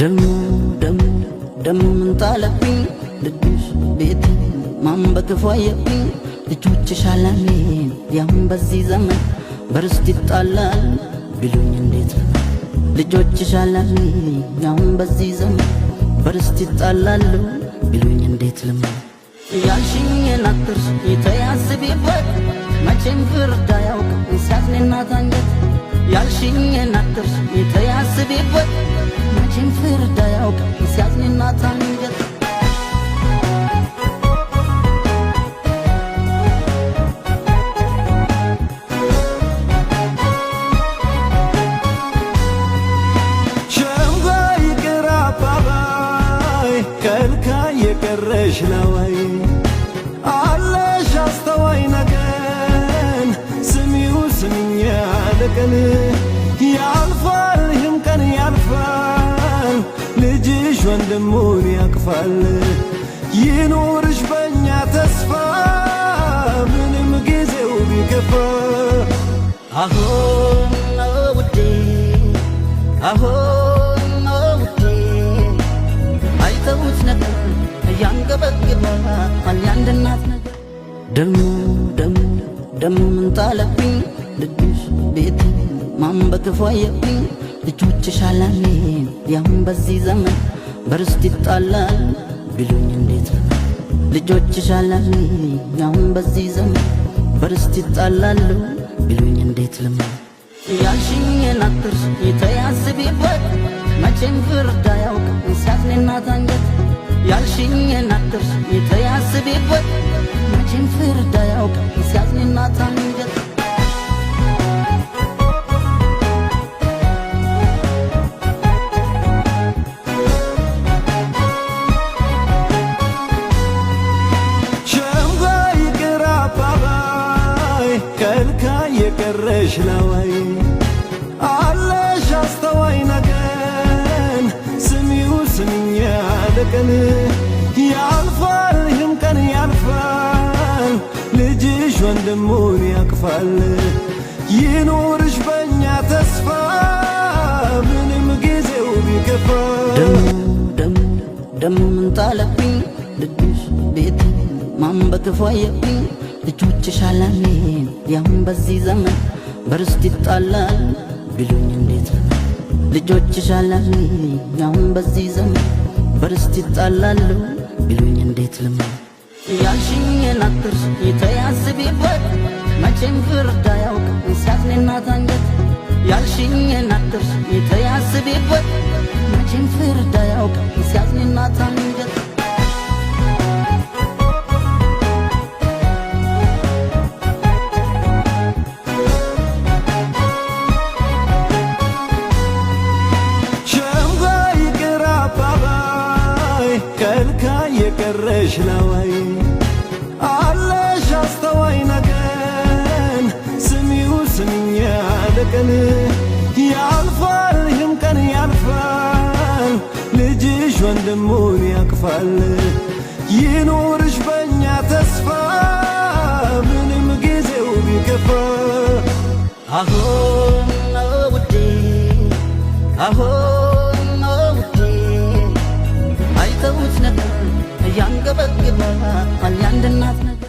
ደሞ ምን ጣለብኝ ልብሽ ቤት ማን በክፉ አየብኝ ልጆችሽ አላሜን ያም በዚህ ዘመን በርስት ይጣላል ቢሉኝ እንዴት ልጆችሽ አላሜን ያም በዚህ ዘመን በርስት ይጣላሉ ቢሉኝ እንዴት ያልሽኝን አትርሽ ተያስቢበት መቼም ፍርድ አያውቅም ሲያዝንና ታንጀት ያልሽኝን አትርሽ ተያስቢበት መቼም ፍርድ አያውቅም ሲያዝንና ታንጀት ሸምጓይ ቅር አባባይ ከልካይ የቀረሽ ነዋይ አለሽ አስተዋይ ነገን ስሚው ስሚኛ ለቀን ያልፋል ይህም ቀን ያልፋል ልጅሽ ወንድሙን ያቅፋል ይኑርሽ በእኛ ተስፋ ምንም ጊዜው ቢከፋ አሁን ውዴ አሁን ውዴ አይተውት ነገር ያንገበግባል ያንድ እናት ነገር ደሞ ምን ጣለብኝ ልብሽ ቤት ማን በክፉ አየብኝ ልጆችሽ አላሜን ያም በዚህ ዘመን በርስት ይጣላል ቢሉኝ እንዴት ልጆችሽ አላሜን ያም በዚህ ዘመን በርስት ይጣላሉ ቢሉኝ እንዴት ያልሽኝን አትርሽ ተያስቢበት መቼም ፍርድ አያውቅም ሲያዝንና ታንጀት ያልሽኝን አትርሽ ተያስቢበት መቼም ፍርድ አያውቅም ሲያዝንና ታንጀት ሸምጓይ ቅር አባባይ ከልካይ የቀረሽ ነዋይ አለሽ አስተዋይ ነገን ስሚው ስሚኛ ለቀን ያልፋል ይህም ቀን ያልፋል ልጅሽ ወንድሙን ያቅፋል ይኑርሽ በእኛ ተስፋ ምንም ጊዜው ቢከፋ ደሞ ምን ጣለብኝ ልብሽ ቤት ማን በክፉ አየብኝ ልጆችሽ አላሜን ያም በዚህ ዘመን በርስት ይጣላል ቢሉኝ እንዴት ልጆችሽ አላሜን ያም በዚህ ዘመን በርስት ይጣላሉ ቢሉኝ እንዴት ያልሽኝን አትርሽ ተያስቢበት መቼም ፍርድ አያውቅም ሲያዝንና ታንጀት ያልሽኝን አትርሽ ተያስቢበት መቼም ፍርድ አያውቅም ሲያዝንና ታንጀት ሸምጓይ ቅር አባባይ ከልካይ የቀረሽ ነዋይ አለሽ አስተዋይ ነገን ስሚው ስሚኛ ለቀን ያልፋል ይህም ቀን ያልፋል ልጅሽ ወንድሙን ያቅፋል ይኑርሽ በእኛ ተስፋ ምንም ጊዜው ቢከፋ አሁን ውዴ አሁን ውዴ አይተውት ነገር ያንገበግባል ያንድ እናት ነገር